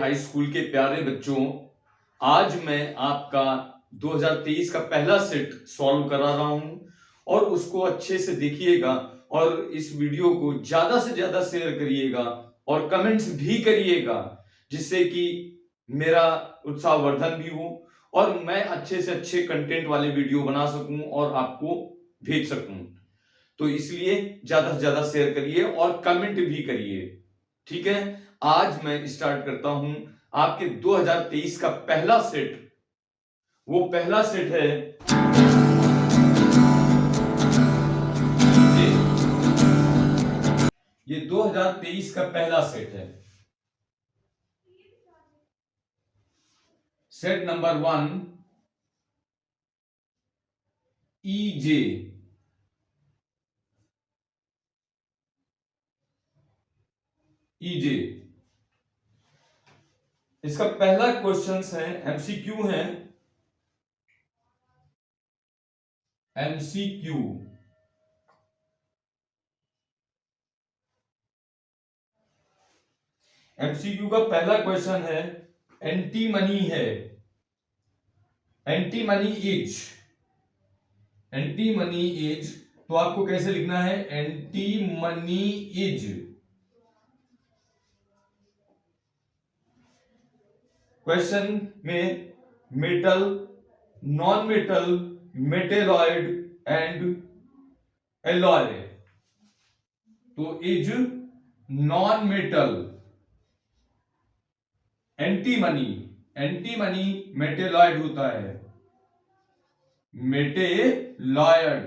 High school के प्यारे बच्चों, आज मैं आपका 2023 का पहला सेट सॉल्व करा रहा हूं और उसको अच्छे से देखिएगा और इस वीडियो को ज्यादा से ज्यादा शेयर करिएगा और कमेंट्स भी करिएगा, जिससे कि मेरा उत्साहवर्धन भी हो और मैं अच्छे से अच्छे कंटेंट वाले वीडियो बना सकूं और आपको भेज सकूं। तो इसलिए ज्यादा से ज्यादा शेयर करिए और कमेंट भी करिए, ठीक है। आज मैं स्टार्ट करता हूं आपके 2023 का पहला सेट। वो पहला सेट है ये 2023 का पहला सेट है। Set number 1 EJ। EJ इसका पहला क्वेश्चन है, MCQ है। MCQ MCQ का पहला क्वेश्चन है, एंटी मनी है। Antimony is, antimony is तो आपको कैसे लिखना है, एंटी मनी इज। क्वेश्चन में metal, non metal, metalloid and alloy, तो is non metal. Antimony, antimony metalloid होता है, मेटेलॉइड।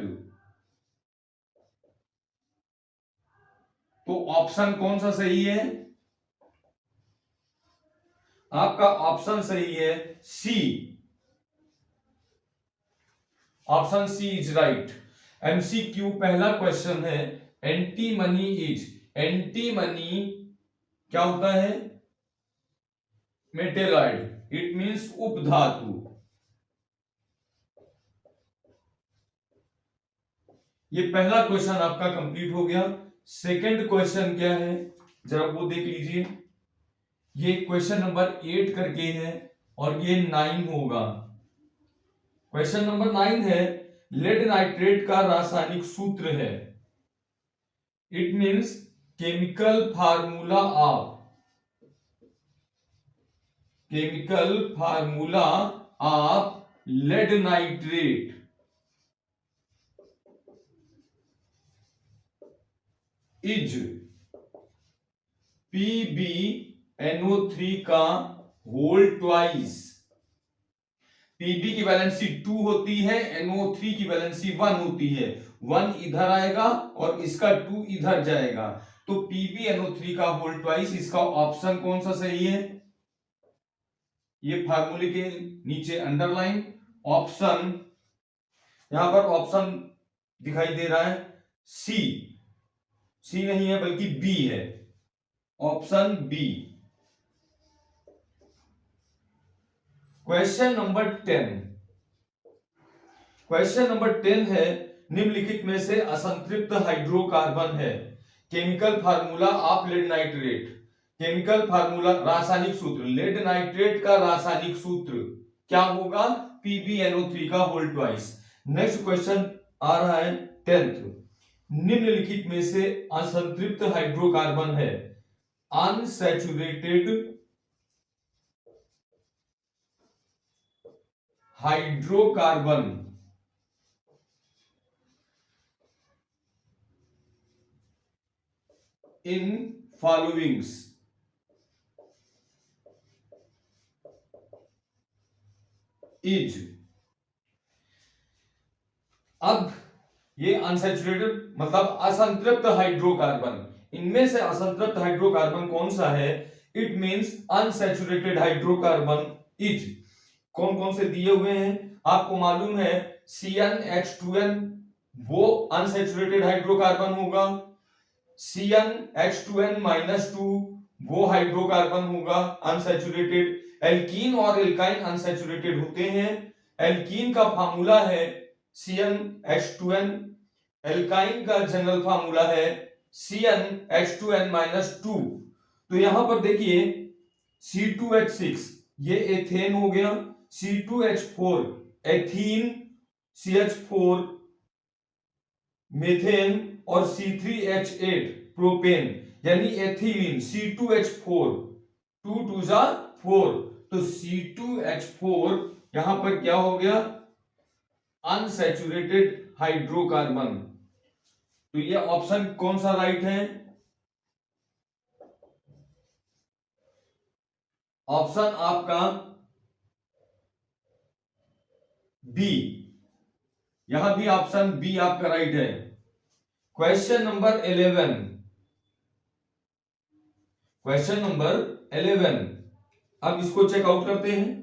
तो ऑप्शन कौन सा सही है, आपका ऑप्शन सही है C. Option C is right. MCQ पहला क्वेश्चन है, antimony is. Antimony क्या होता है, मेटेलॉइड, इट मींस उपधातु। ये पहला क्वेश्चन आपका कंप्लीट हो गया। सेकंड क्वेश्चन क्या है, जरा वो देख लीजिए। ये क्वेश्चन नंबर 8 करके है और ये 9 होगा। क्वेश्चन नंबर 9 है, लेड नाइट्रेट का रासायनिक सूत्र है। It means chemical formula of, chemical formula of lead nitrate is PbNO3 का होल ट्वाइस। Pb की वैलेंसी 2 होती है, NO3 की वैलेंसी 1 होती है। 1 इधर आएगा और इसका 2 इधर जाएगा, तो PbNO3 का होल ट्वाइस। इसका ऑप्शन कौन सा सही है, ये फार्मूले के नीचे अंडरलाइन ऑप्शन, यहां पर ऑप्शन दिखाई दे रहा है सी। सी नहीं है बल्कि बी है, option B. Question number 10। Question number 10 है, निम्नलिखित में से असंतृप्त हाइड्रोकार्बन है। Chemical formula of lead nitrate, chemical formula रासायनिक सूत्र, लेड नाइट्रेट का रासायनिक सूत्र क्या होगा, PbNO3 का होल ट्वाइस। नेक्स्ट क्वेश्चन आ रहा है 10th, निम्नलिखित में से असंतृप्त हाइड्रोकार्बन है। Unsaturated hydrocarbon in followings, is. अब ये अनसैचुरेटेड मतलब असंतृप्त हाइड्रोकार्बन, इनमें से असंतृप्त हाइड्रोकार्बन कौन सा है, it means unsaturated hydrocarbon is. कौन कौन से दिए हुए हैं आपको मालूम है, CnH2n वो अनसैचुरेटेड हाइड्रोकार्बन होगा, CnH2n-2 वो हाइड्रोकार्बन होगा अनसैचुरेटेड। एल्कीन और एल्काइन अनसैचुरेटेड होते हैं। एल्कीन का फार्मूला है CnH2n, एल्काइन का जनरल फार्मूला है CnH2n-2। तो यहां पर देखिए C2H6 ये एथेन हो गया, C2H4 एथीन, CH4 मीथेन और C3H8 प्रोपेन, यानी एथिलीन C2H4, 2 2 जा 4, तो C2H4 यहां पर क्या हो गया, अनसैचुरेटेड हाइड्रोकार्बन। तो ये ऑप्शन कौन सा राइट है, ऑप्शन आपका बी, यहां भी ऑप्शन बी आपका राइट है। क्वेश्चन नंबर 11, क्वेश्चन नंबर 11, अब इसको चेकआउट करते हैं।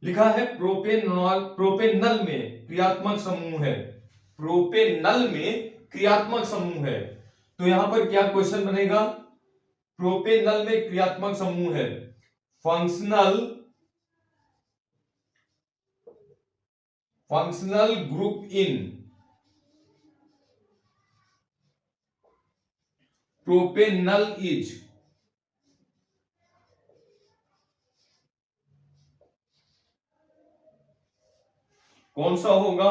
लिखा है प्रोपेनॉल, प्रोपेनल में क्रियात्मक समूह है, प्रोपेनल में क्रियात्मक समूह है, तो यहां पर क्या क्वेश्चन बनेगा, प्रोपेनल में क्रियात्मक समूह है, functional, functional group in propanal is, कौन सा होगा,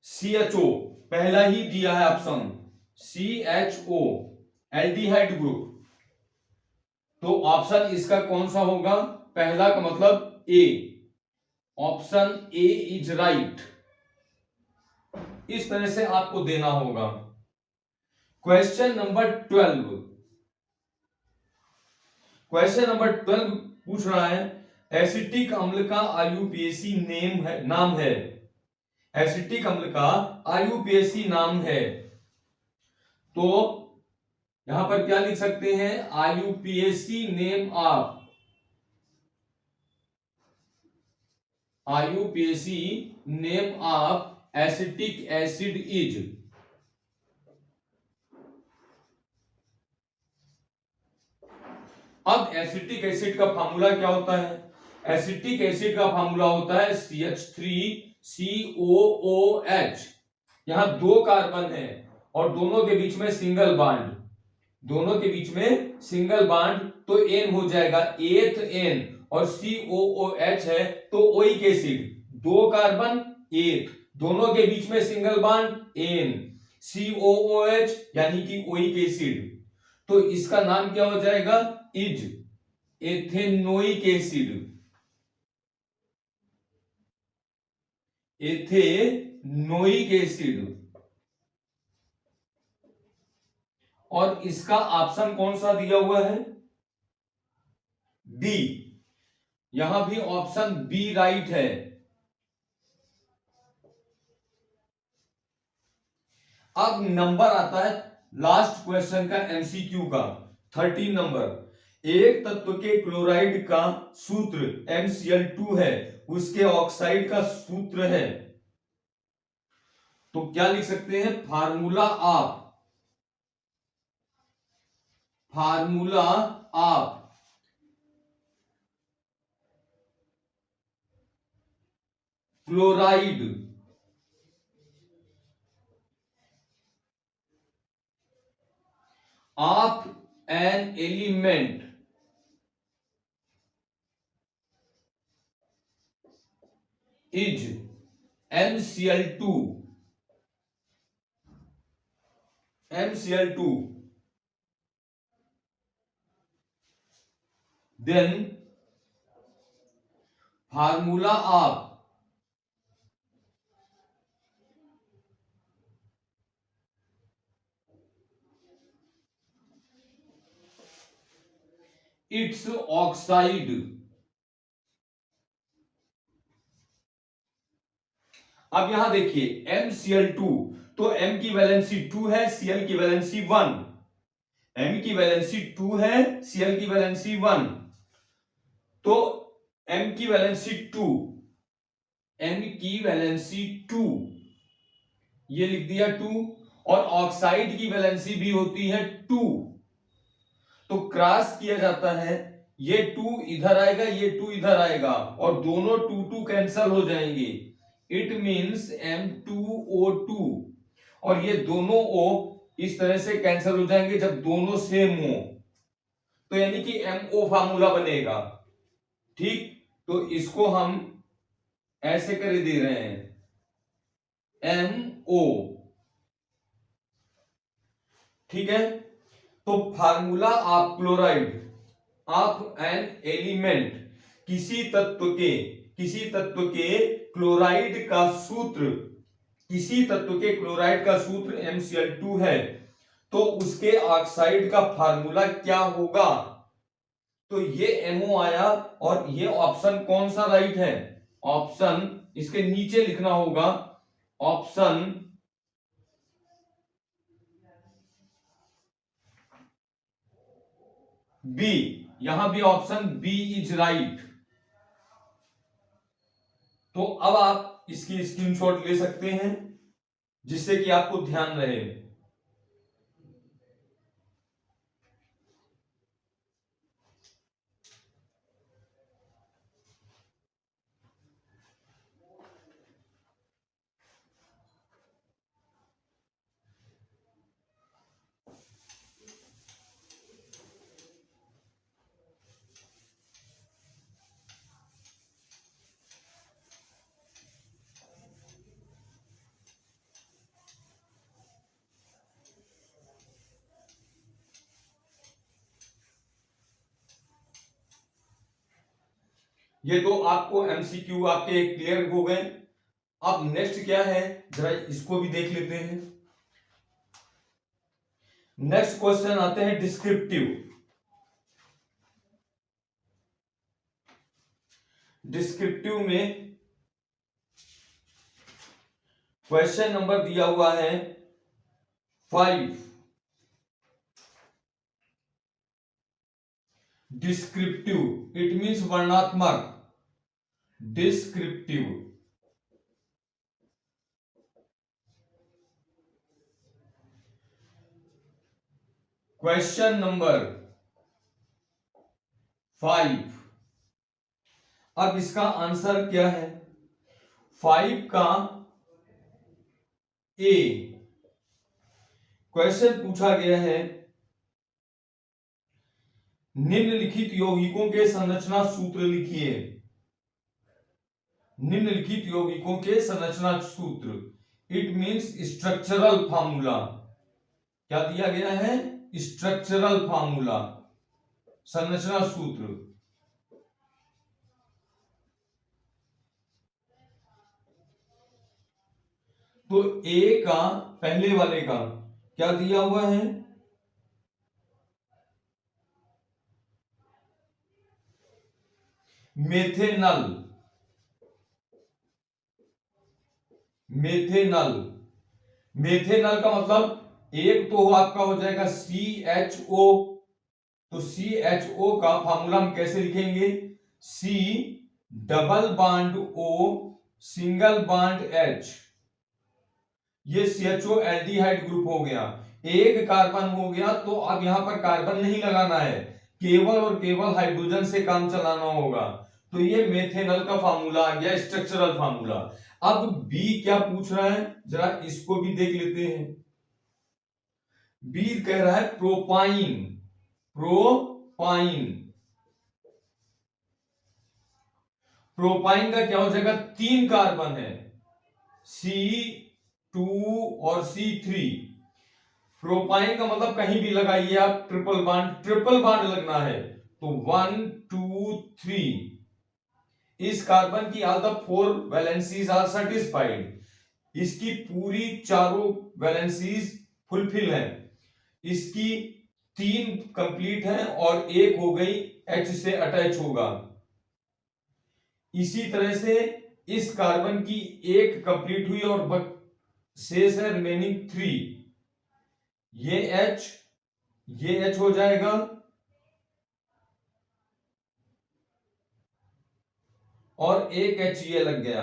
CHO, पहला ही दिया है ऑप्शन CHO, एल्डिहाइड ग्रुप, तो ऑप्शन इसका कौन सा होगा, पहला का मतलब ए, ऑप्शन ए इज राइट। इस तरह से आपको देना होगा। क्वेश्चन नंबर 12, क्वेश्चन नंबर 12 पूछ रहा है एसिटिक अम्ल का IUPAC नेम है, नाम है, एसिटिक अम्ल का IUPAC नाम है, तो यहां पर क्या लिख सकते हैं, IUPAC name of, IUPAC name of acetic acid is, अब एसिटिक एसिड का फार्मूला क्या होता है, एसिटिक एसिड का फार्मूला होता है CH3COOH, यहां दो कार्बन है और दोनों के बीच में सिंगल बॉन्ड, दोनों के बीच में सिंगल बॉन्ड, तो N हो जाएगा 8 N, और COOH है तो ओइक एसिड, दो कार्बन 1, दोनों के बीच में सिंगल बॉन्ड N, COOH यानी कि ओइक एसिड, तो इसका नाम क्या हो जाएगा, is ethanoic acid, ethanoic acid, और इसका ऑप्शन कौन सा दिया हुआ है, बी, यहां भी ऑप्शन बी राइट है। अब नंबर आता है लास्ट क्वेश्चन का, MCQ का 13 नंबर, एक तत्व के क्लोराइड का सूत्र MCl2 है, उसके ऑक्साइड का सूत्र है, तो क्या लिख सकते हैं, formula of, formula of chloride of an element is MCl2, MCl2, then formula of its oxide, अब यहां देखिए MCl2, तो M की वैलेंसी 2 है, Cl की वैलेंसी 1, M की वैलेंसी 2 है, Cl की वैलेंसी 1, तो M की वैलेंसी 2, M की वैलेंसी 2, ये लिख दिया 2, और ऑक्साइड की वैलेंसी भी होती है 2, तो क्रॉस किया जाता है, ये 2 इधर आएगा, ये 2 इधर आएगा, और दोनों 2 2 कैंसल हो जाएंगे, इट मींस M2O2, और ये दोनों O इस तरह से कैंसिल हो जाएंगे जब दोनों सेम हो, तो यानी कि MO फार्मूला बनेगा। ठीक, तो इसको हम ऐसे कर दे रहे हैं MO। ठीक है, तो formula of chloride of an element, किसी तत्व के क्लोराइड का सूत्र, किसी तत्व के क्लोराइड का सूत्र MCl2 है, तो उसके ऑक्साइड का फार्मूला क्या होगा। तो ये MO आया और ये ऑप्शन कौन सा राइट है, ऑप्शन इसके नीचे लिखना होगा, ऑप्शन बी, यहां भी ऑप्शन बी इज राइट। तो अब आप इसकी स्क्रीनशॉट ले सकते हैं जिससे कि आपको ध्यान रहे। ये तो आपको MCQ आपके क्लियर हो गए। अब नेक्स्ट क्या है, जरा इसको भी देख लेते हैं। नेक्स्ट क्वेश्चन आते हैं डिस्क्रिप्टिव। डिस्क्रिप्टिव में क्वेश्चन नंबर दिया हुआ है 5। डिस्क्रिप्टिव इट मींस वर्णात्मक। Descriptive question number 5। अब इसका आंसर क्या है, 5 का ए। क्वेश्चन पूछा गया है निम्नलिखित यौगिकों के संरचना सूत्र लिखिए। निम्नलिखित यौगिकों के संरचना सूत्र, इट मींस स्ट्रक्चरल फार्मूला। क्या दिया गया है, स्ट्रक्चरल फार्मूला, संरचना सूत्र। तो ए का, पहले वाले का क्या दिया हुआ है, मेथेनल। मेथेनल, मेथेनल का मतलब एक तो आपका हो जाएगा CHO। तो CHO का फार्मूला हम कैसे लिखेंगे, C double bond O single bond H। ये CHO एल्डिहाइड ग्रुप हो गया, एक कार्बन हो गया। तो अब यहां पर कार्बन नहीं लगाना है, केवल और केवल हाइड्रोजन से काम चलाना होगा। तो ये मेथेनल का फार्मूला आ गया, स्ट्रक्चरल फार्मूला। अब बी क्या पूछ रहा है, जरा इसको भी देख लेते हैं। बी कह रहा है प्रोपाइन। प्रोपाइन, प्रोपाइन का क्या हो जाएगा, 3 कार्बन है, C2 और C3। प्रोपाइन का मतलब कहीं भी लगाइए आप, ट्रिपल बॉन्ड, ट्रिपल बॉन्ड लगना है। तो 1 2 3, इस कार्बन की all the 4 valencies are satisfied. इसकी पूरी चारों वैलेंसीज फुलफिल है। इसकी 3 कंप्लीट है और एक हो गई H से अटैच होगा। इसी तरह से इस कार्बन की एक कंप्लीट हुई और शेष है रिमेनिंग 3। ये H हो जाएगा और एक H ये लग गया।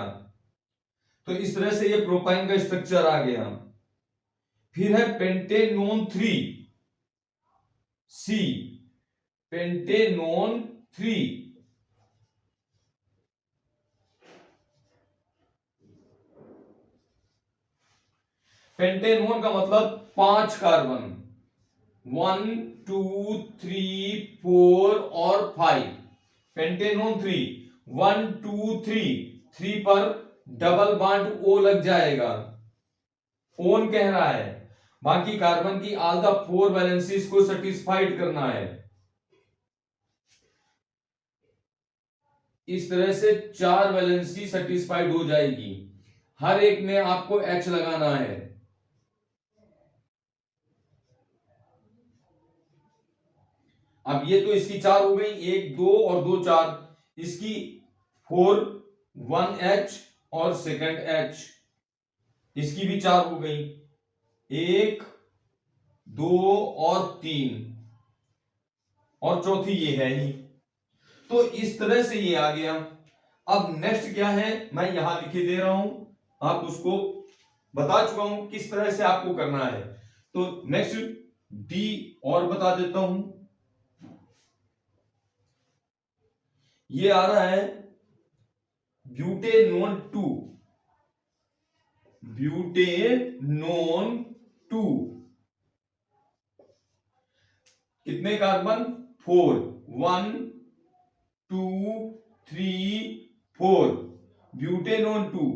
तो इस तरह से ये प्रोपाइन का स्ट्रक्चर आ गया। फिर है पेंटेनोन 3, C पेंटेनोन 3। पेंटेनोन का मतलब 5 कार्बन, 1 2 3 4 और 5 पेंटेनोन 3 1 2 3 पर डबल बॉन्ड O लग जाएगा, ओन कह रहा है। बाकी कार्बन की ऑल द 4 वैलेंसीज को सेटिस्फाइड करना है। इस तरह से 4 वैलेंसी सेटिस्फाइड हो जाएगी, हर एक में आपको H लगाना है। अब ये तो इसकी 4 हो गई, 1 2 और 2 4, इसकी 4 1H और सेकंड H, इसकी भी 4 हो गई, 1 2 और 3, और चौथी ये है ही। तो इस तरह से ये आ गया। अब नेक्स्ट क्या है मैं यहां लिखे दे रहा हूं, आप उसको बता चुका हूं किस तरह से आपको करना है। तो नेक्स्ट डी और बता देता हूं, ये आ रहा है ब्यूटेनोन 2, ब्यूटेनोन 2, कितने कार्बन 4, 1 2 3 4, ब्यूटेनोन 2,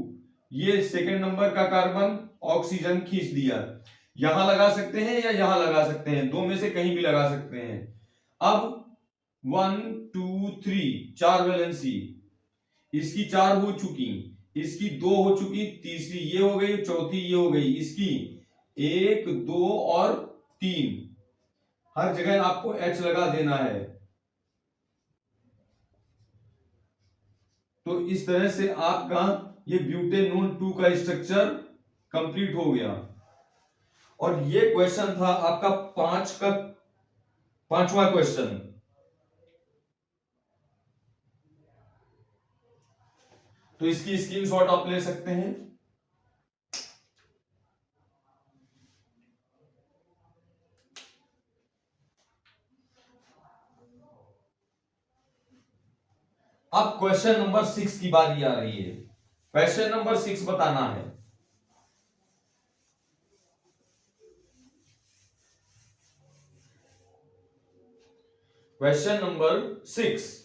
ये सेकंड नंबर का कार्बन ऑक्सीजन खींच दिया। यहां लगा सकते हैं या यहां लगा सकते हैं, दो में से कहीं भी लगा सकते हैं। अब 1 2 3 4 वैलेंसी, इसकी 4 हो चुकी, इसकी 2 हो चुकी, तीसरी ये हो गई, चौथी ये हो गई, इसकी 1 2 और 3, हर जगह आपको H लगा देना है। तो इस तरह से आपका ये ब्यूटेनोन 2 का स्ट्रक्चर कंप्लीट हो गया। और ये क्वेश्चन था आपका 5वां क्वेश्चन। तो इसकी स्क्रीनशॉट आप ले सकते हैं। अब क्वेश्चन नंबर 6 की बारी आ रही है। क्वेश्चन नंबर 6 बताना है। क्वेश्चन नंबर 6,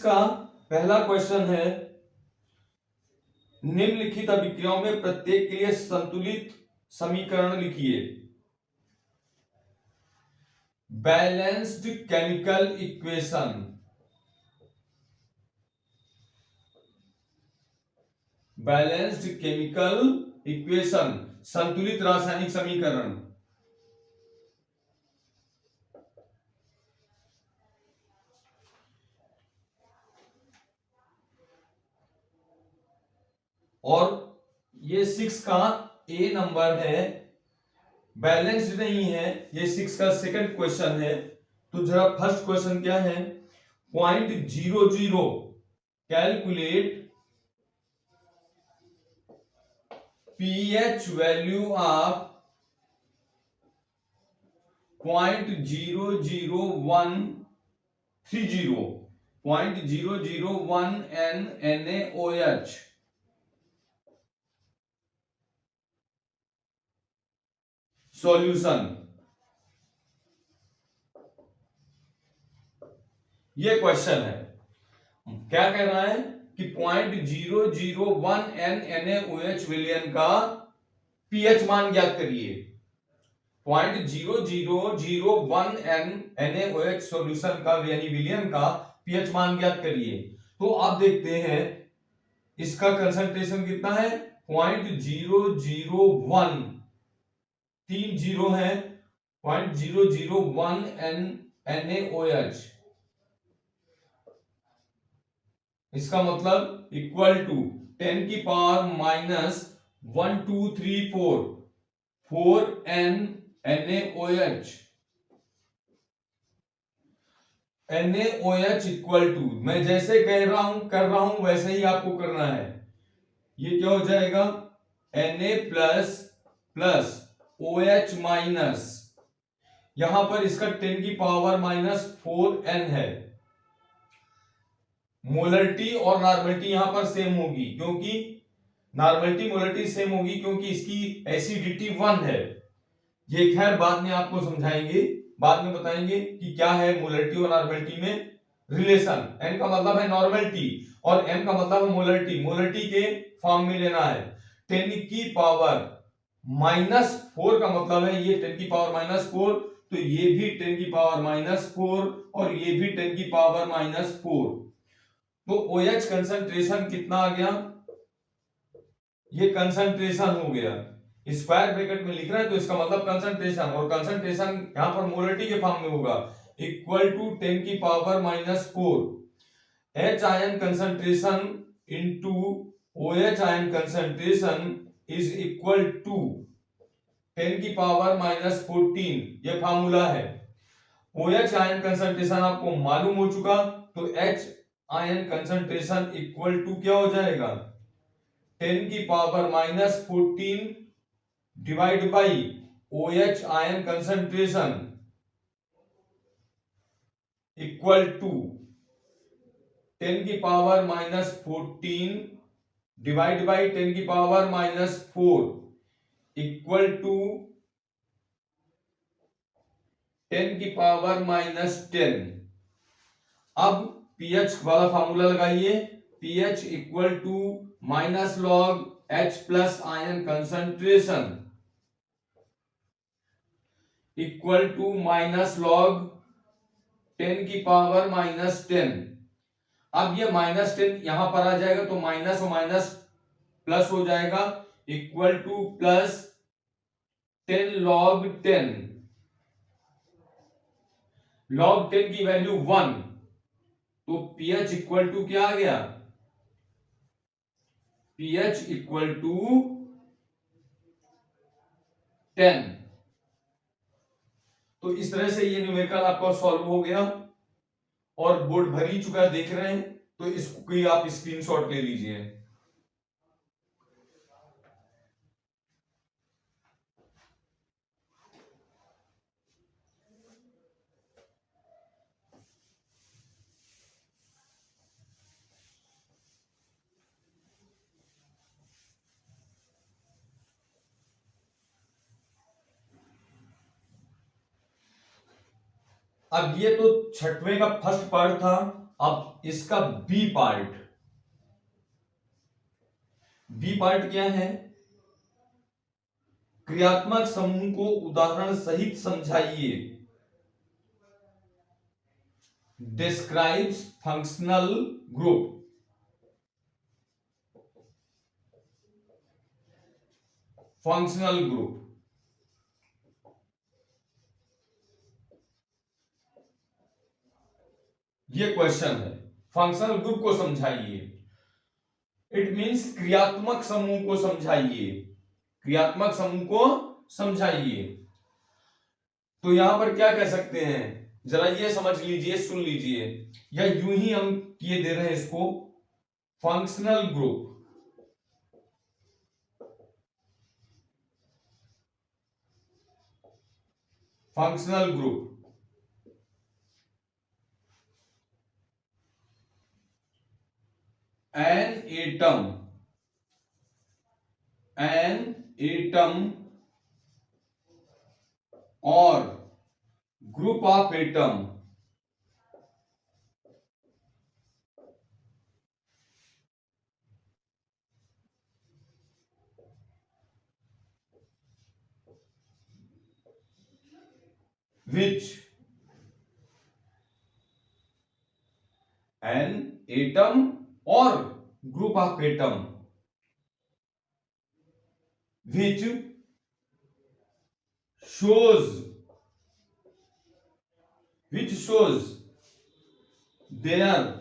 का पहला क्वेश्चन है, निम्नलिखित अभिक्रियाओं में प्रत्येक के लिए संतुलित समीकरण लिखिए। Balanced chemical equation, balanced chemical equation, संतुलित रासायनिक समीकरण। और ये 6 का ए नंबर है, बैलेंस्ड नहीं है, ये 6 का सेकंड क्वेश्चन है। तो जरा फर्स्ट क्वेश्चन क्या है, 0.00 calculate pH value of 0.00130, 0.001 NaOH। Solution, ये क्वेश्चन है। क्या कह रहा है कि 0.001 NaOH विलयन का पीएच मान ज्ञात करिए। 0.0001 NaOH सॉल्यूशन का यानी विलयन का पीएच मान ज्ञात करिए। तो आप देखते हैं इसका कंसंट्रेशन कितना है, 0.001, 3 जीरो है, 0.001 NaOH, इसका मतलब इक्वल टू 10 की power -1234 4 NaOH। NaOH equal to, मैं जैसे कर रहा हूं वैसे ही आपको करना है। ये क्या हो जाएगा, Na plus plus OH minus, यहां पर इसका 10 की पावर -4n है। मोलरिटी और नॉर्मलिटी यहां पर सेम होगी, क्योंकि नॉर्मलिटी मोलरिटी सेम होगी क्योंकि इसकी एसिडिटी 1 है। ये खैर बाद में आपको समझाएंगे, बाद में बताएंगे कि क्या है मोलरिटी और नॉर्मलिटी में रिलेशन। n का मतलब है नॉर्मलिटी और m का मतलब है मोलरिटी। मोलरिटी के फॉर्म में लेना है। 10 की पावर -4 का मतलब है ये 10 की पावर -4, तो ये भी 10 की पावर -4 और ये भी 10 की पावर -4। तो OH कंसंट्रेशन कितना आ गया, ये कंसंट्रेशन हो गया। स्क्वायर ब्रैकेट में लिख रहे हैं तो इसका मतलब कंसंट्रेशन, और कंसंट्रेशन यहां पर मोलरिटी के फॉर्म में होगा, इक्वल टू 10 की power -4 H ion concentration into OH ion concentration is equal to 10 की पावर -14। ये फार्मूला है। OH आयन कंसंट्रेशन आपको मालूम हो चुका, तो H ion concentration equal to क्या हो जाएगा, 10 की power -14 divide by OH ion concentration equal to 10 की पावर -14 डिवाइड बाई 10 की पावर -4 इक्वल टू 10 की पावर -10। अब pH वाला फार्मूला लगाइए, pH equal to minus log H plus ion concentration equal to minus log 10 की पावर -10। अब ये -10 यहां पर आ जाएगा तो माइनस और माइनस प्लस हो जाएगा, equal two plus 10 log 10। log 10 की वैल्यू 1, तो pH इक्वल टू क्या आ गया, pH इक्वल टू 10। तो इस तरह से ये न्यूमेरिकल आपका सॉल्व हो गया और बोर्ड भर ही चुका है, देख रहे हैं, तो इसको आप स्क्रीनशॉट ले लीजिए। अब ये तो छठवें का फर्स्ट पार्ट था, अब इसका बी पार्ट। बी पार्ट क्या है, क्रियात्मक समूह को उदाहरण सहित समझाइए। Describes functional group. Functional group, ये क्वेश्चन है। फंक्शनल ग्रुप को समझाइए, इट मींस क्रियात्मक समूह को समझाइए। क्रियात्मक समूह को समझाइए, तो यहां पर क्या कह सकते हैं, जरा ये समझ लीजिए, सुन लीजिए, या यूं ही हम किए दे रहे हैं इसको, functional group. Functional group an atom or group of atom which an atom or group of atom which shows their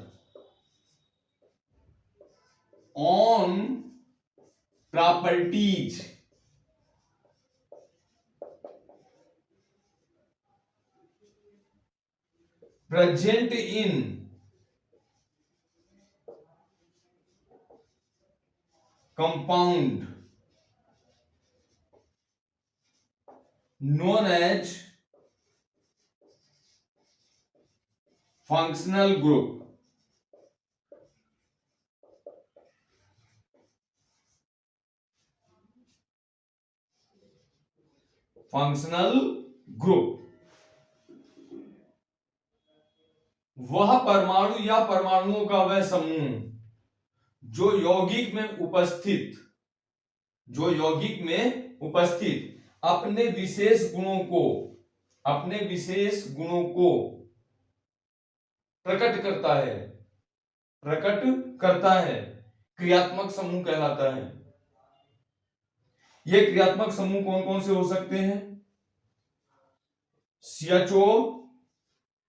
own properties present in compound known as functional group. Functional group वह परमाणु या परमाणुओं का वह समूह जो यौगिक में उपस्थित अपने विशेष गुणों को प्रकट करता है क्रियात्मक समूह कहलाता है। ये क्रियात्मक समूह कौन कौन से हो सकते हैं? CHO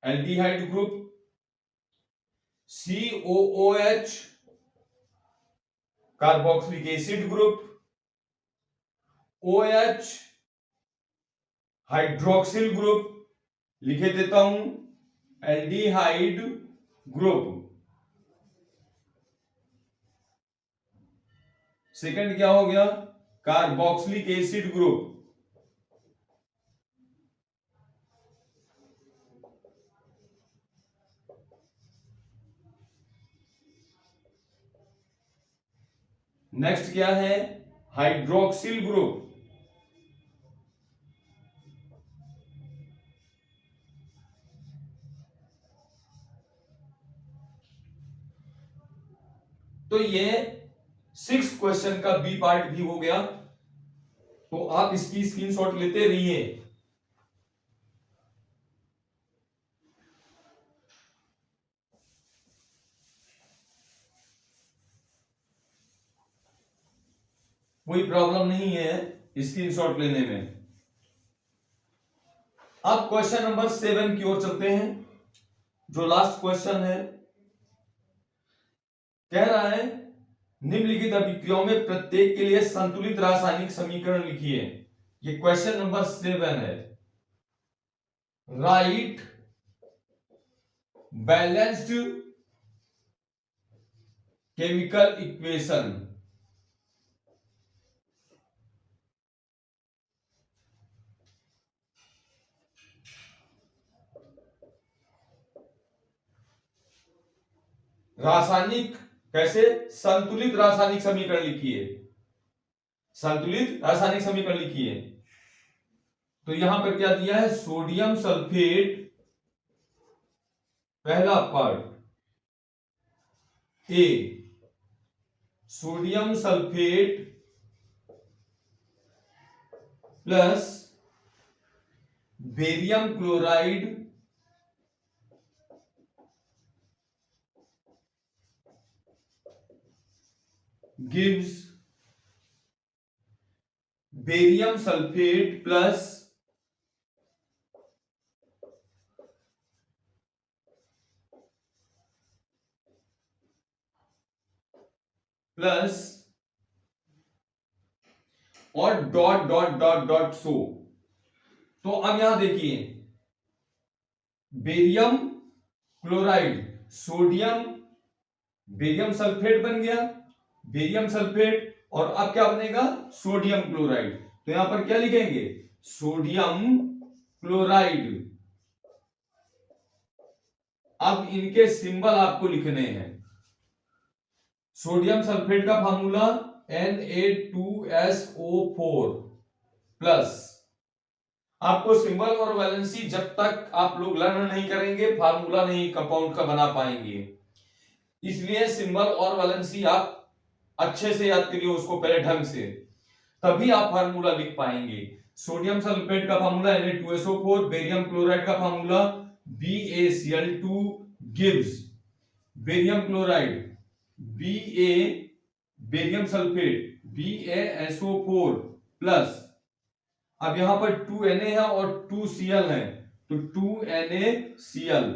aldehyde group, COOH carboxylic acid group, OH hydroxyl group, लिखे देता हूं एल्डिहाइड ग्रुप। सेकंड क्या हो गया? Carboxylic acid group. नेक्स्ट क्या है? Hydroxyl group. तो ये 6 क्वेश्चन का बी पार्ट भी हो गया, तो आप इसकी स्क्रीनशॉट लेते रहिए। कोई प्रॉब्लम नहीं है स्क्रीनशॉट लेने में। अब क्वेश्चन नंबर 7 की ओर चलते हैं, जो लास्ट क्वेश्चन है। कह रहा है निम्नलिखित अभिक्रियाओं में प्रत्येक के लिए संतुलित रासायनिक समीकरण लिखिए। ये क्वेश्चन नंबर 7 है। Right balanced chemical equation. रासायनिक कैसे? संतुलित रासायनिक समीकरण लिखिए। संतुलित रासायनिक समीकरण लिखिए। तो यहां पर क्या दिया है? सोडियम सल्फेट पहला part A, sodium sulphate plus barium chloride gives barium sulphate plus और dot dot dot dot so. तो अब यहां देखिए, barium chloride sodium barium sulphate बन गया, बेरियम सल्फेट, और अब क्या बनेगा? Sodium chloride. तो यहां पर क्या लिखेंगे? Sodium chloride. अब इनके सिंबल आपको लिखने हैं। सोडियम सल्फेट का फार्मूला Na2SO4 प्लस। आपको सिंबल और वैलेंसी जब तक आप लोग लर्न नहीं करेंगे, फार्मूला नहीं कंपाउंड का बना पाएंगे। इसलिए सिंबल और वैलेंसी आप अच्छे से याद करिए उसको पहले ढंग से, तभी आप फार्मूला लिख पाएंगे। सोडियम सल्फेट का फार्मूला Na2SO4, बेरियम क्लोराइड का formula BaCl2 gives barium chloride Ba barium sulphate BaSO4 plus, अब यहां पर 2Na है और 2Cl है, तो 2NaCl।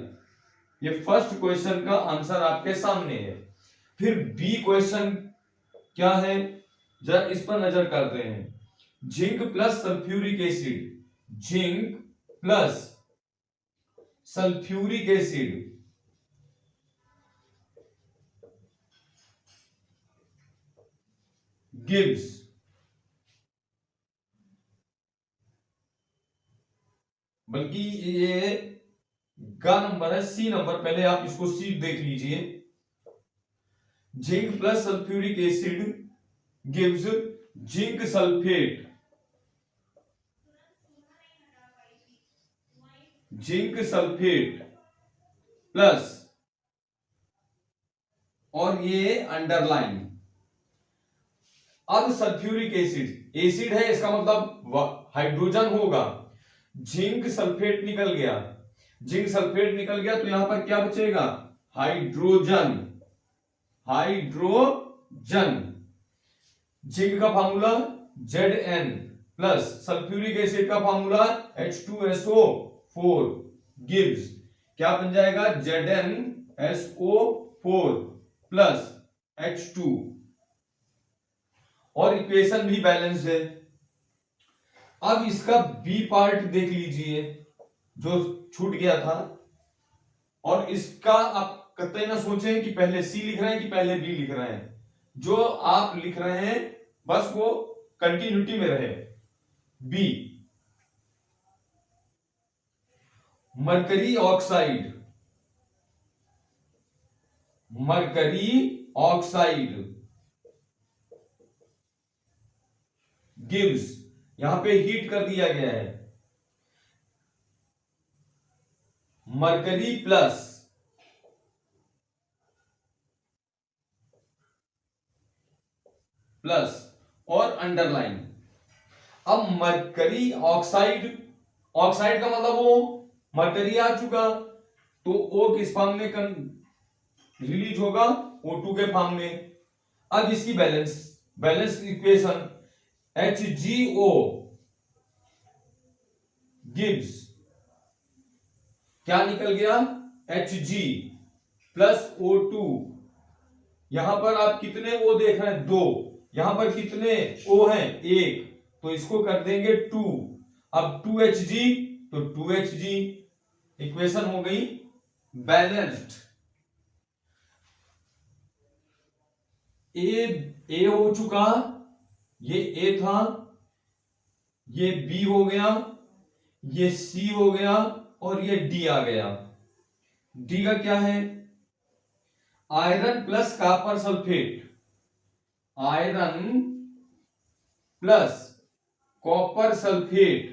ये फर्स्ट क्वेश्चन का आंसर आपके सामने है। फिर बी क्वेश्चन क्या है, जरा इस पर नजर करते हैं। Zinc plus sulphuric acid, zinc plus sulphuric acid gives बल्कि ये का नंबर है सी नंबर, पहले आप इसको सी देख लीजिए। Zinc plus sulphuric acid gives zinc sulphate, zinc sulphate plus, और ये अंडरलाइन। अब सल्फ्यूरिक एसिड, एसिड है इसका मतलब हाइड्रोजन होगा, जिंक सल्फेट निकल गया, जिंक सल्फेट निकल गया तो यहां पर क्या बचेगा, हाइड्रोजन, हाइड्रोजन। जिंक का formula Zn plus sulphuric acid का फार्मूला H2SO4 गिव्स, क्या बन जाएगा, ZnSO4 प्लस H2, और इक्वेशन भी बैलेंस्ड है। अब इसका बी पार्ट देख लीजिए जो छूट गया था, और इसका आप कतई ना सोचें कि पहले सी लिख रहे हैं कि पहले बी लिख रहे हैं, जो आप लिख रहे हैं बस वो कंटिन्यूटी में रहे। B, mercury oxide, mercury oxide gives, यहां पे हीट कर दिया गया है, मरकरी प्लस प्लस और अंडरलाइन। अब मरकरी ऑक्साइड, ऑक्साइड का मतलब वो मरकरी आ चुका, तो O किस फॉर्म में रिलीज होगा, O2 के फॉर्म में। अब इसकी balance, balance equation HgO gives, क्या निकल गया, Hg प्लस O2। यहां पर आप कितने O देख रहे हैं, 2, यहां पर कितने O हैं, 1, तो इसको कर देंगे 2। अब 2Hg तो 2Hg, इक्वेशन हो गई बैलेंस्ड। ए हो चुका, ये ए था, ये बी हो गया, ये सी हो गया, और ये डी आ गया। डी का क्या है, iron plus copper sulphate, iron plus copper sulphate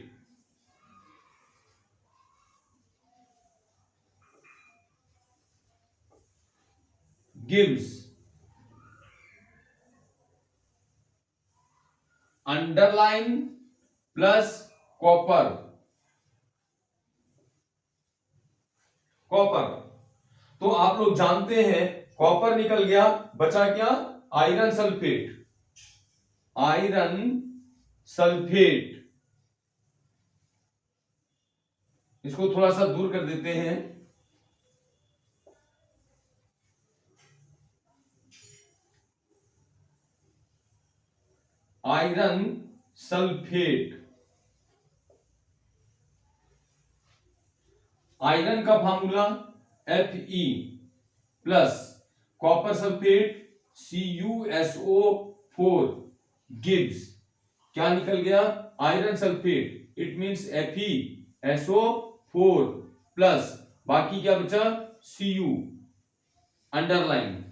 gives underline plus copper, copper. तो आप लोग जानते हैं कॉपर निकल गया, बचा क्या, आयरन सल्फेट, आयरन सल्फेट। इसको थोड़ा सा दूर कर देते हैं, आयरन सल्फेट। आयरन का formula Fe plus copper sulphate CuSO4 gives, क्या निकल गया, iron sulphate, it means FeSO4 plus, बाकी क्या बचा, Cu, अंडरलाइन।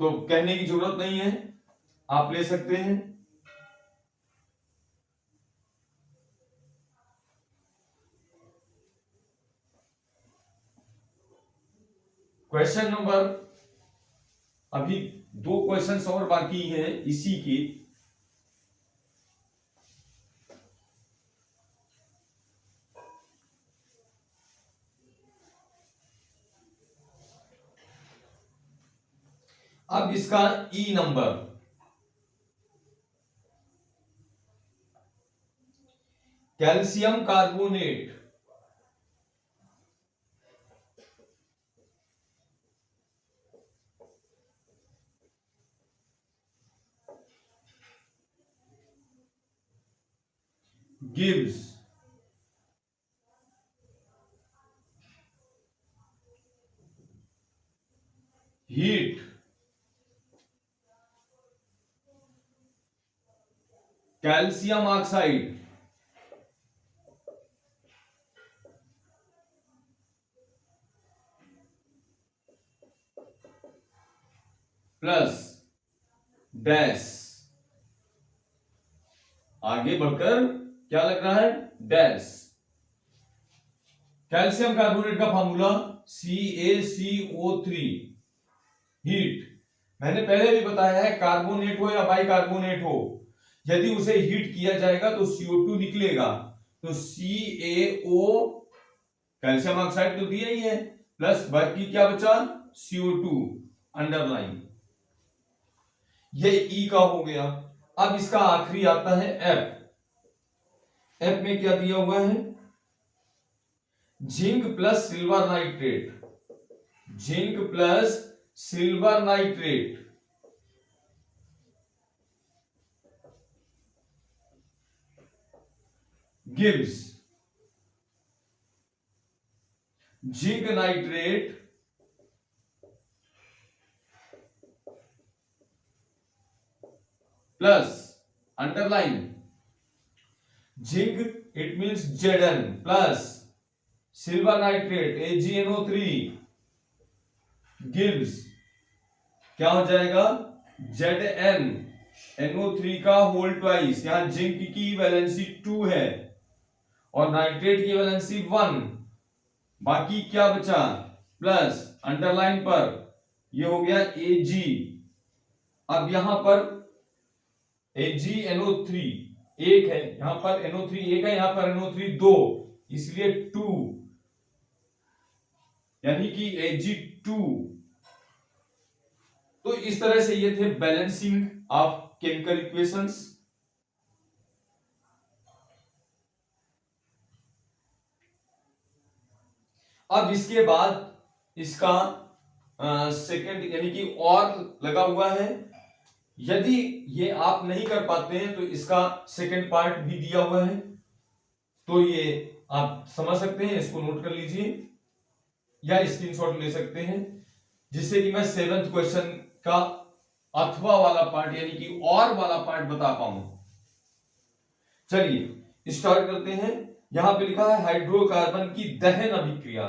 तो कहने की जरूरत नहीं है, आप ले सकते हैं। क्वेश्चन नंबर, अभी 2 क्वेश्चंस और बाकी हैं इसी के। अब इसका E number, calcium carbonate gives heat calcium oxide plus dash, आगे बढ़कर क्या लग रहा है, डैश। कैल्शियम कार्बोनेट का फार्मूला CaCO3, हीट। मैंने पहले भी बताया है, कार्बोनेट हो या बाइकार्बोनेट हो, यदि उसे हीट किया जाएगा तो CO2 निकलेगा। तो CaO, कैल्शियम ऑक्साइड तो दिया ही है, प्लस बाकी क्या बचा, CO2, अंडरलाइन। ये E का हो गया। अब इसका आखिरी आता है F। F में क्या दिया हुआ है, zinc plus silver nitrate, zinc plus silver nitrate gives, zinc nitrate plus underline zinc, it means Zn, plus silver nitrate AgNO3 gives, क्या हो जाएगा, ZnNO3 का होल ट्वाइस। यहां जिंक की वैलेंसी 2 है और नाइट्रेट की वैलेंसी 1, बाकी क्या बचा, प्लस अंडरलाइन पर ये हो गया Ag। अब यहां पर AgNO3 एक है, यहां पर NO3 एक है, यहां पर NO3 2, इसलिए 2, यानी कि Ag2। तो इस तरह से ये थे बैलेंसिंग ऑफ केमिकल इक्वेशंस। अब इसके बाद इसका सेकंड यानी कि और लगा हुआ है। यदि ये आप नहीं कर पाते हैं तो इसका सेकंड पार्ट भी दिया हुआ है, तो ये आप समझ सकते हैं, इसको नोट कर लीजिए या स्क्रीनशॉट ले सकते हैं, जिससे कि मैं 7th क्वेश्चन का अथवा वाला पार्ट यानी कि और वाला पार्ट बता पाऊं। चलिए स्टार्ट करते हैं। यहां पे लिखा है हाइड्रोकार्बन की दहन अभिक्रिया,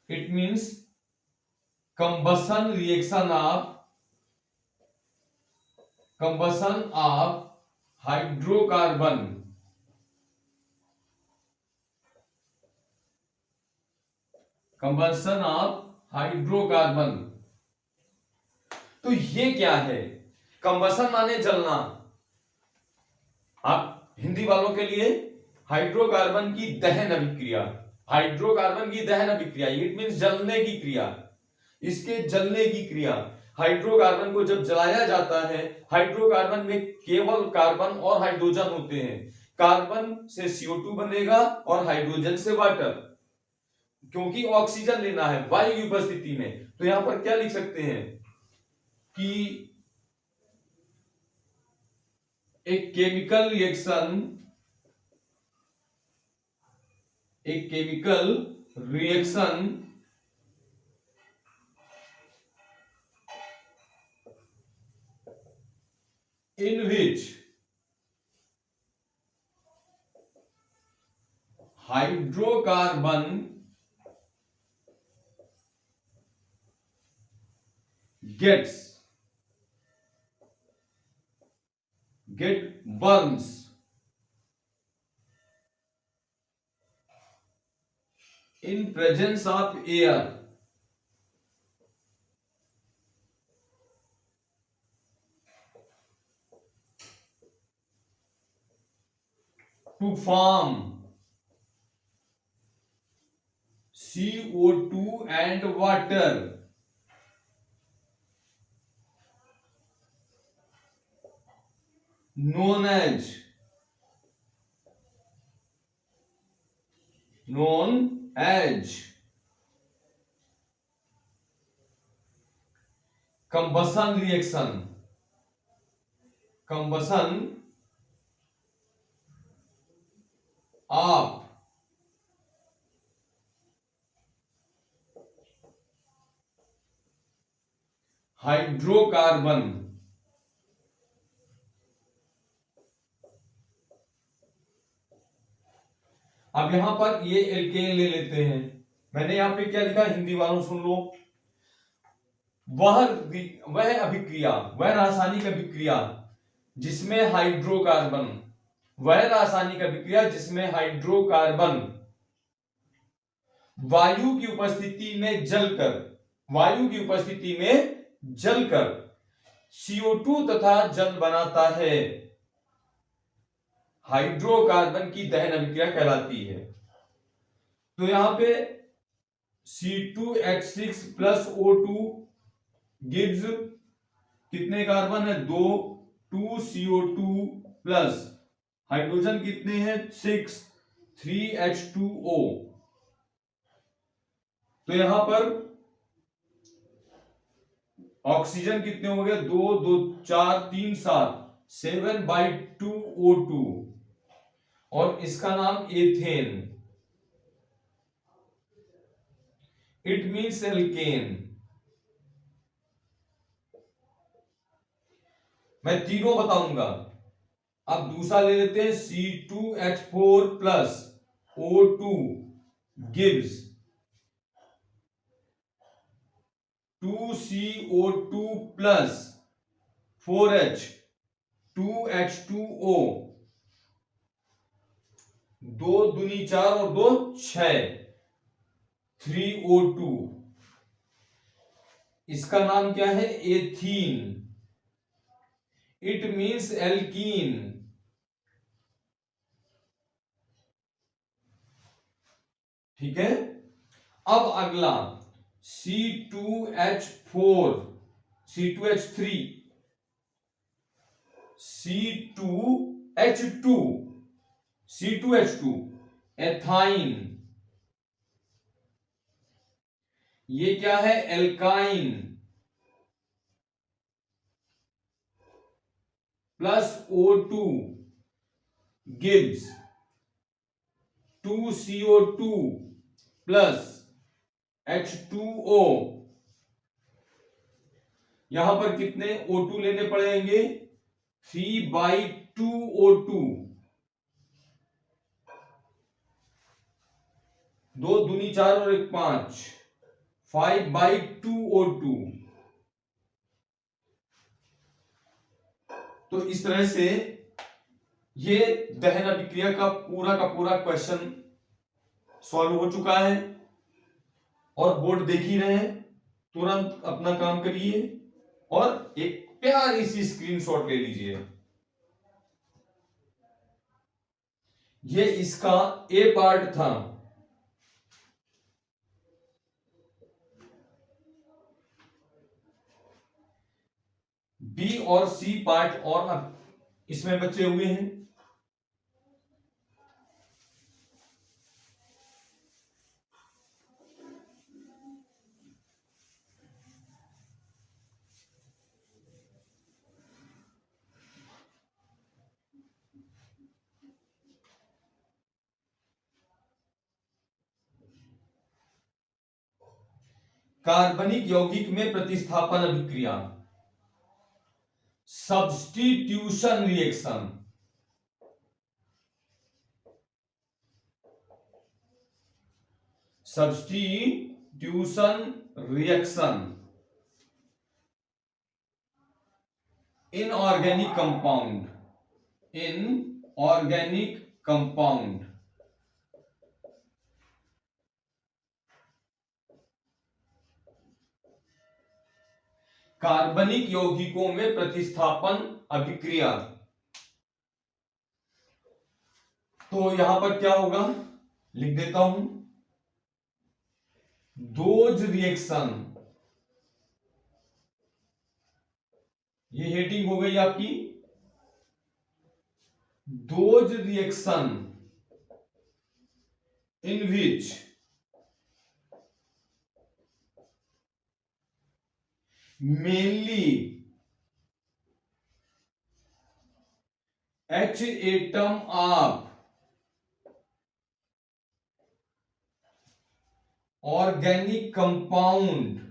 it means combustion reaction of hydrocarbon, combustion of hydrocarbon. तो ये क्या है, कंबसन माने जलना, आप हिंदी वालों के लिए हाइड्रोकार्बन की दहन अभिक्रिया, हाइड्रोकार्बन की दहन अभिक्रिया इट मींस जलने की क्रिया, इसके जलने की क्रिया। हाइड्रोकार्बन को जब जलाया जाता है, हाइड्रोकार्बन में केवल कार्बन और हाइड्रोजन होते हैं, कार्बन से CO2 बनेगा और हाइड्रोजन से वाटर, क्योंकि ऑक्सीजन लेना है वायु की उपस्थिति में। तो यहां पर क्या लिख सकते हैं कि एक chemical reaction in which hydrocarbon get burns in presence of air to form CO2 and water, known as combustion reaction, combustion of hydrocarbon. अब यहां पर ये एल्केन ले लेते हैं, मैंने यहां पे क्या लिखा, हिंदी वालों सुन लो, वह वह अभिक्रिया, वह रासायनिक अभिक्रिया जिसमें हाइड्रोकार्बन, वह रासायनिक अभिक्रिया जिसमें हाइड्रोकार्बन वायु की उपस्थिति में जलकर, वायु की उपस्थिति में जलकर CO2 तथा जल बनाता है, हाइड्रोकार्बन की दहन अभिक्रिया कहलाती है। तो यहां पे C2H6 प्लस O2 गिव्स कितने कार्बन है? 2, 2CO2 प्लस हाइड्रोजन कितने हैं? 6, 3H2O। तो यहां पर ऑक्सीजन कितने हो गए? 2, 2, 4, 3, 7, 7/2O2 और इसका नाम एथेन, इट मीन्स एल्केन। मैं तीनों बताऊंगा। अब दूसरा ले लेते हैं, C2H4 plus O2 gives 2CO2 plus 4H 2H2O, 2 दूनी 4 और 2 6, 3O2। इसका नाम क्या है? Ethene, it means alkene. ठीक है। अब अगला C2H4, C2H3, C2H2, C2H2 ethyne, ये क्या है? Alkyne plus O2 gives 2CO2 plus H2O। यहां पर कितने O2 लेने पड़ेंगे? 3/2O2, 2 दूनी 4 और 1 5, 5/2O2। तो इस तरह से ये दहन अभिक्रिया का पूरा क्वेश्चन सॉल्व हो चुका है और बोर्ड देख ही रहे हैं। तुरंत अपना काम करिए और एक प्यारी सी स्क्रीनशॉट ले लीजिए। ये इसका ए पार्ट था। बी और सी पार्ट और इसमें बचे हुए हैं। कार्बनिक यौगिक में प्रतिस्थापन अभिक्रिया, substitution reaction. Substitution reaction in organic compound, in organic compound. कार्बनिक यौगिकों में प्रतिस्थापन अभिक्रिया। तो यहां पर क्या होगा? लिख देता हूं, दोज रिएक्शन, ये हेडिंग हो गई आपकी। Those reaction in which mainly H atom of organic compound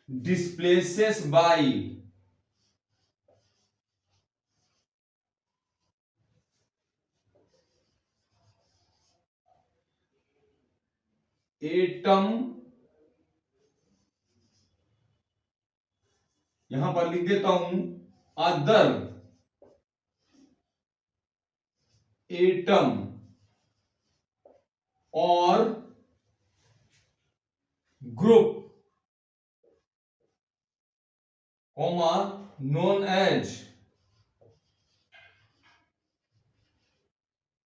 displaces by atom, यहां पर लिख देता हूं अदर एटम और ग्रुप कॉमा नोन एज,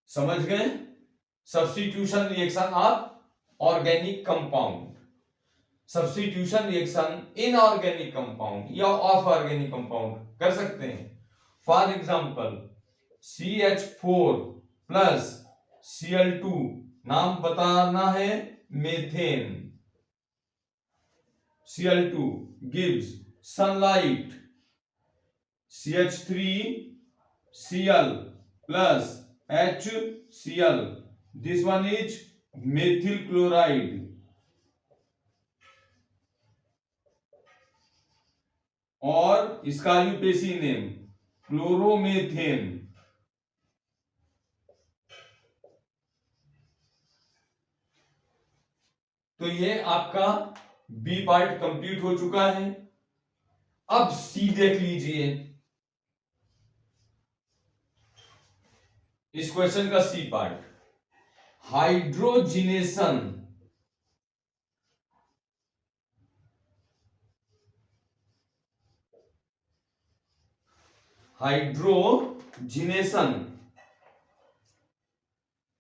समझ गए, substitution reaction of organic compound, substitution reaction in organic compound या ऑफ ऑर्गेनिक कंपाउंड कर सकते हैं। For example CH4 plus Cl2, नाम बताना है methane, Cl2 gives sunlight, CH3 Cl plus HCl, this one is methyl chloride, और इसका यूपीएसी name chloromethane. तो ये आपका बी पार्ट कंप्लीट हो चुका है। अब सी देख लीजिए, इस क्वेश्चन का C part, hydrogenation, hydrogenation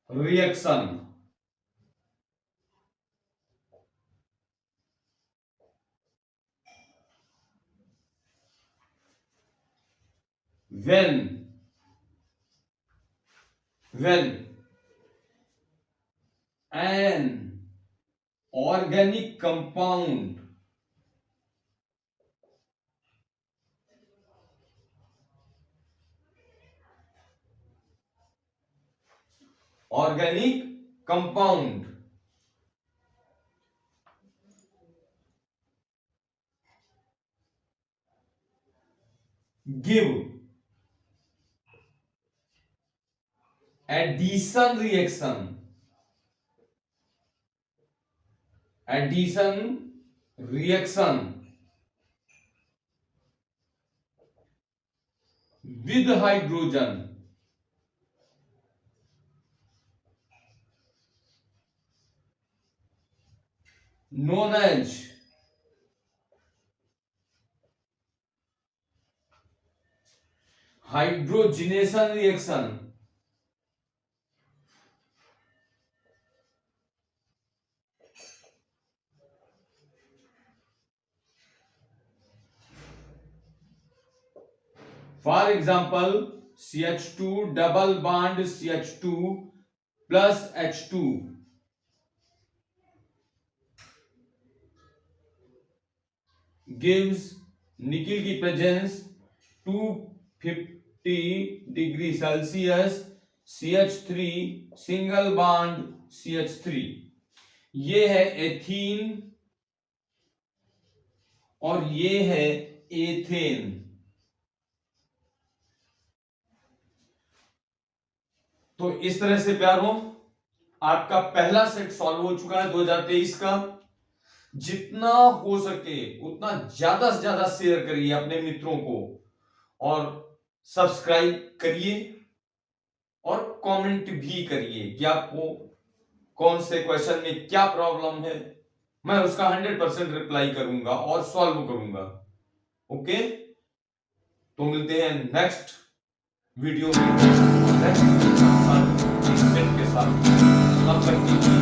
reaction when an organic compound give addition reaction with hydrogen known as hydrogenation reaction For example, CH2 double bond CH2 plus H2 gives nickel की presence 250 degree Celsius, CH3 single bond CH3, ये है ethene और ये है ethane. तो इस तरह से प्यारों आपका पहला सेट सॉल्व हो चुका है 2023 का। जितना हो सके उतना ज्यादा से ज्यादा शेयर करिए अपने मित्रों को और सब्सक्राइब करिए और कमेंट भी करिए कि आपको कौन से क्वेश्चन में क्या प्रॉब्लम है, मैं उसका 100% रिप्लाई करूंगा और सॉल्व करूंगा। ओके, तो मिलते हैं नेक्स्ट वीडियो में नेक्स्ट के साथ, तब तक के लिए